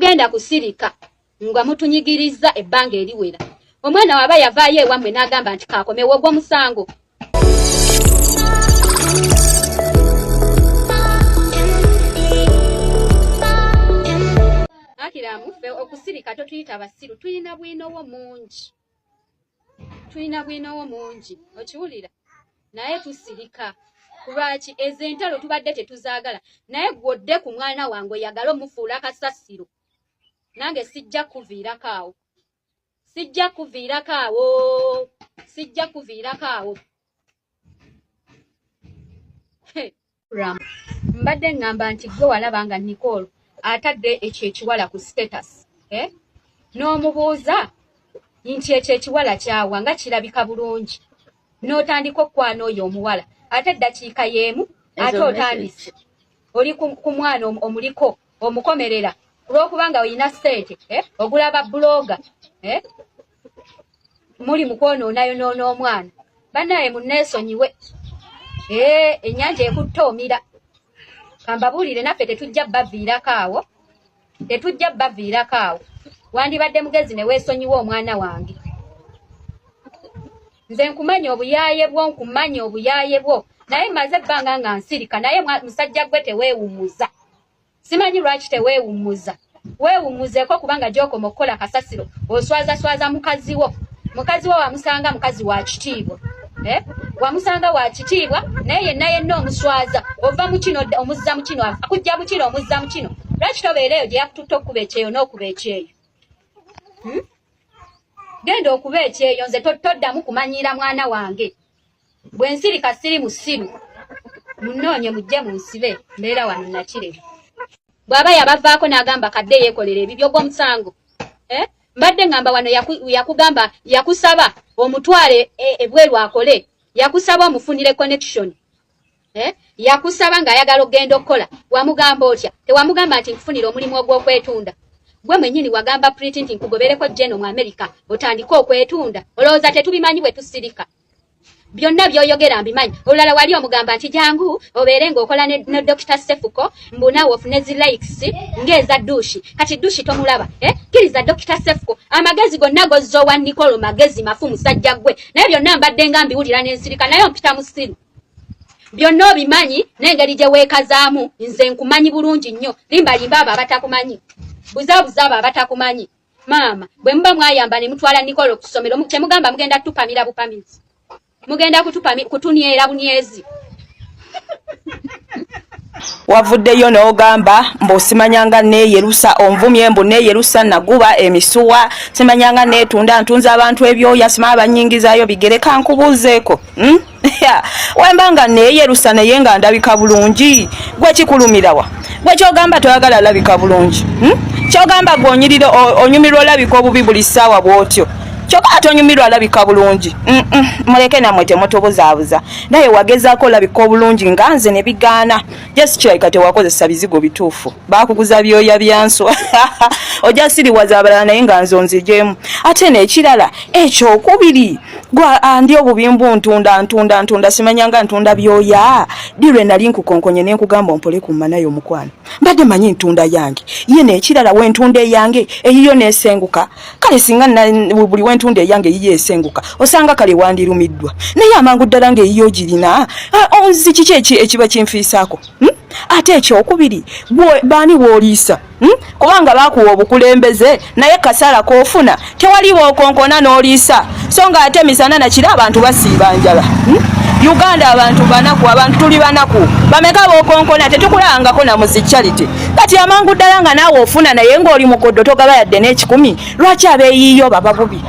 mugenda kusirika nga mutunyigiriza ebbanga eriwera omwana waba yavaayo ewammwe n'agamba nti kaakomewo ogw'omusango. Akiramu ffe okusirika totuyita basiru, tulina bwinowo mungi, tulina bwinowo mungi, okiwulira? Naye tusirika kulwaki ezo entalo tubadde tetuzaagala, naye gwodde ku mwana wange oyagala omufuula kasasiro, nange sijja kuviirako awo, sijja kuviirako awo, sijja kuviirako awo. Mbadde ngamba nti gwe walaba nga Nicole atadde ekyo ekiwala ku status, n'omubuuza nti ekyo ekiwala kyawa nga kirabika bulungi, n'otandika okwana oyo omuwala ate eddakiika y'emu ate otandise oli ku mwana omuliko omukomerera olw'okubanga olina ssente, ogulaba buloga, muli mu kwonoonayonoona omwana. Bannaye munneesonyiwe, ennyanja ekutta omira. Kambabuulire naffe tetujja baviirako awo, tetujja baviirako awo. Wandibadde mugezi ne weesonyiwa omwana wange. Nze nkumanya obuyaaye bwo, nkumanya obuyaaye bwo, naye maze ebbanga nga nsirika, naye musajja gwe teweewummuza. Simanyi lwaki teweewummuza. Weewummuzeeko kubanga gy'okoma okukola kasasiro oswazaswaza mukazi wo. Mukazi wo wamusanga mukazi wa kitiibwa. Wamusanga wa kitiibwa naye yenna omuswaza, ova mu kino omuzza mu kino, akujja mu kino omuzza mu kino. Lwaki tobeera eyo gye yakututte okuba ekyeyo n'okuba ekyeyo? Genda okuba ekyeyo, nze toddamu kumanyiira mwana wange. Bwe nsirika siri musiru, munnoonye mujje munsibe, mbeera wano Nakirebe. Bw'aba yabavaako n'agamba kadde yeekolera ebibyo gw'omusango. Mbadde ngamba wano yakugamba, yakusaba omutwale ebweru akole, yakusaba omufunire connection, yakusaba ng'ayagala okgenda okukola, wamugamba otya? Tewamugamba nti nkufunira omulimu ogw'okwetunda. Gwe mwennyini wagamba Pretty nti nkugobereko Jeno mu America otandike okwetunda. Olowooza tetubimanyi bwe tusirika? Byonna by'oyogera mbimanyi. Olulala wali omugamba nti jangu obeere ng'okola ne Dr. Sefuko mbunawo ofune zi likes ng'eza dushi. Kati dushi tomulaba, kiriza Dr. Sefuko amagezi gonna gozzo wa Nicole magezi mafu musajja gwe. Naye byonna mbadde nga mbiwulira n'ensirika naye ompita musiru. Byonna obimanyi n'engeri gye weekazaamu nze nkumanyi bulungi nnyo. Limba abo abatakumanyi. Buzaabuza abo abatakumanyi. Maama bwe muba mwayamba ne mutwala Nicole ku ssomero kyemugamba mugenda tupamira bupamizi. Mugenda kutunyera bunyezi. Wavuddeyo n'ogamba mb'osimanyanga neeyerusa onvumye mbu neeyerusa naguba emisuwa simanyanga neetunda ntunza abantu ebyoya sima abanyingizaayo bigere kankubuuzeeko. Wembanga neeyerusa naye nga ndabika bulungi gwe kikulumirawa gwe kyogamba toyagala alabika bulungi kyogamba gwonyirira onyumirwa olabika obubi buli ssaawa bw'otyo kyoka atonyumirwa alabika bulungi. Muleke namwe temutobozaabuza naye wagezaako olabika obulungi nga nze ne bigaana just kirabika tewakozesa bizigo bituufu baakuguza byoya byanswa ojja siriwaza abalala naye nga nze onzigyemu. Ate n'ekirala ekyokubiri gwa andi obubimbu ntunda simanyanga ntunda byoya dirwe nali nkukonkonye ne nkugamba ompole ku manayo omukwano mbadde manyi ntunda yange ye n'ekirala wentunda eyange eyiyo neesenguka kale singa buli wentunda eyange eyiyo esenguka osanga kale wandirumiddwa naye amangu ddala ng'eyiyo girina onzi kiki ekiba kinfiisaako. Ate ekyokubiri baani wooliisa kubanga baakuwa obukulembeze naye kasala koofuna tewali bookonkona n'oliisa so nga ate misana nakiro abantu basiiba njala. Uganda abantu banaku, abantu tuli banaku bameka bookonkona tetukulangako na muzicharity kati amangu ddala nga naawe ofuna naye ng'oli mukoddo togaba yadde n'ekikumi lwaki abeeyiyo baba bubi.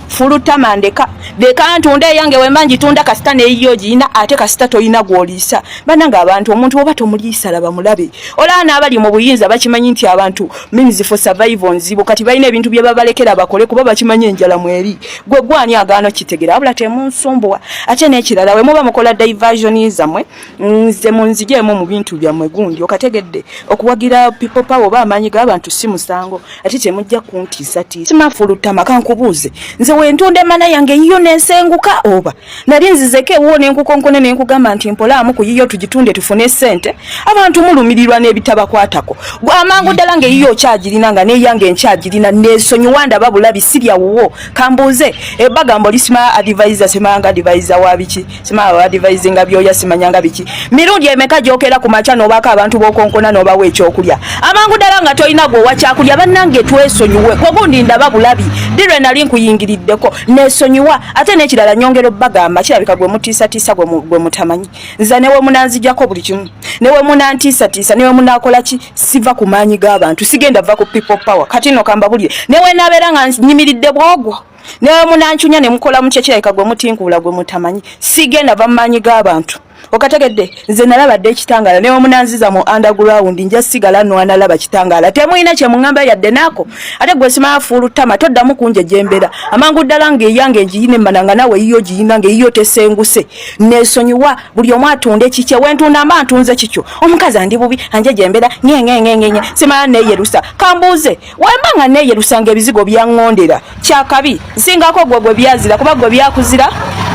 Fuluta mandeka deka ntunda eyange wemba njitunda kasita neeyiyo giyina ate kasita toyina gw'oliisa. Bannanga abantu omuntu oba tomuliisa laba mulabe. Olana abali mu buyinza bakimanyi nti abantu means for survival nzibu kati balina ebintu bye babalekera bakole kuba bakimanyi enjala mweri. Gwe gwani agaano kitegera abula temunsumbuwa. Ate n'ekirala we muba mukola diversion zamwe nze munzijemu mu bintu byammwe gundi okategedde okuwagira people power ba amanyi g'abantu si musango ate temujja kuntiisa simafulutama kankubuuze nze wentunde mana yange yiyo nensenguka oba nali nzizeke wo nenkukonkone nenkugamba nti mpolaamu ku yiyo tugitunde tufune sente abantu mulumirirwa n'ebitabakwatako amangu ddala ngaeyiyo okyagirina nga neyange enkyagirina nesonyiwa ndaba bulabi sirya wuwo kambuuze ebbagambo lisima advisor semanga advisor wabiki sima advisor nga byoya simanyanga biki mirundi emeka gyokera ku macha n'obaka abantu b'okonkona n'obawa ekyokulya amangu ddala nga tolina gwe wakyakulya bannange twesonyiwe kogundi ndaba bulabi dirwe nali nkuyingiriddeko nesonyiwa ate n'ekirala nyongero bbagamba kirabika gwe mutiisatiisa gwe mutamanyi nza newe munanzijjako buli kimu newe munantiisatiisa newe munakola ki siva ku maanyi g'abantu sigenda va ku people power kati no kambabulire newe nabeera nga nyimiridde bwogwo newe munanchunya ne mukola mu kyekirabika gwe mutinkula gwe mutamanyi sigenda va mu maanyi g'abantu okategedde nze nalabadde ekitangala newe munanziza mu underground nja sigala no analaba kitangala temuyina kye mungamba yadde naako ate gwe simaafuulu tama toddamu kunje jembera amangu ddala ng'eyange engiyine mmananga nawe yiyo giyina ng'eyiyo tesenguse nesonyiwa buli omu atunde kikye wentunda mba ntunze kikyo omukazi andi bubi anje jembera nyenyenyenyenye simala neeyerusa kambuuze wemba nga neeyerusa ng'ebizigo byaŋŋondera kyakabi nsingako gwe byazira kuba gwe byakuzira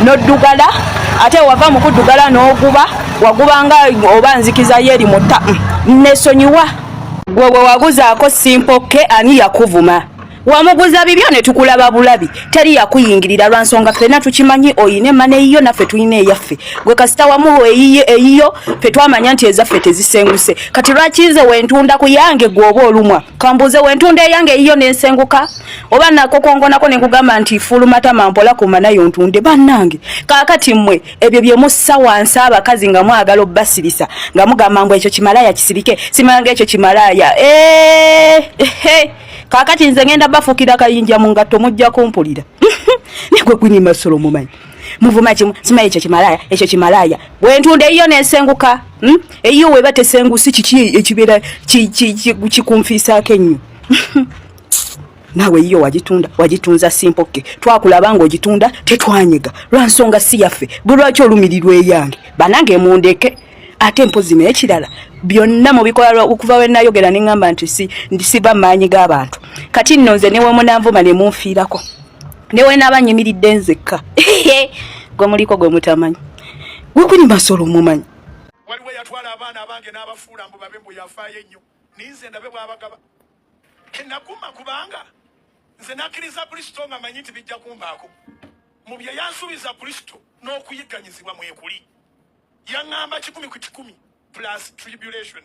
noddugala ate wava mu kuddugala n'oguba wagubanga oba nzikiza yeri mutta nesonyiwa gwe waguzaako simpoke ani yakuvuma wamuguza bibyo ne tukulaba bulabi teri yakuyingirira lwa nsonga ffenna tukimanyi oyine mane eyiyo naffe tulina eyaffe gwe kasita wamu eyiyo ffe twamanya nti ezaffe tezisenguse kati lwakinze wentunda ku yange gwoba olumwa kambuuze wentunda eyange eyiyo nensenguka oba nakokongonako nenkugamba nti fulumata mampola kumanayo ntunde bannange kaakati mmwe ebyo bye mussa wansi abakazi nga mwagala obbasirisa nga mugamba mbw ekyo kimalaya kisirike simanga ekyo kimalaya kaakati nze ngenda bafukira kayinja mu ngatto mujja kumpulira negwe gwini masolo mumanyi muvuma kimu sima ekyo kimalaya bwentunda eyiyo nensenguka eyiyo weba tesengusi kiki ekibeera kikumfiisaako ennyo nawe eyiyo wagitunza simpoke twakulaba nga ogitunda tetwanyega lwansonga si yaffe bwe lwaki olumirirwa eyange banange mundeke ate mpozi n'ekirala byonna mu bikola okuva we nayogera neŋŋamba nti siba maanyi g'abantu kati nno nze newe munanvuma ne munfiirako newe n'abanyimiridde nzekka gwe muliko gwe mutamanyi gwe kuni masolo mumanyi waliwo yatwala abaana abange n'abafuula mbu babe mbu yafaayo ennyo ninze ndabe bwabagaba kenaguma kubanga nze nakkiriza kristo nga manyi nti bijja kumbaako mu bye yansuubiza kristo n'okuyigganyizibwa mwekuli yaŋŋamba 10 ku 10 plus tribulation.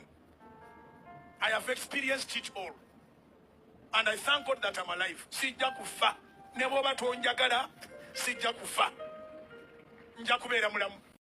I have experienced it all. And I thank God that I'm alive. Sijja kufa. Ne bw'oba tonjagala, sijja kufa. Nja kubeera mulamu.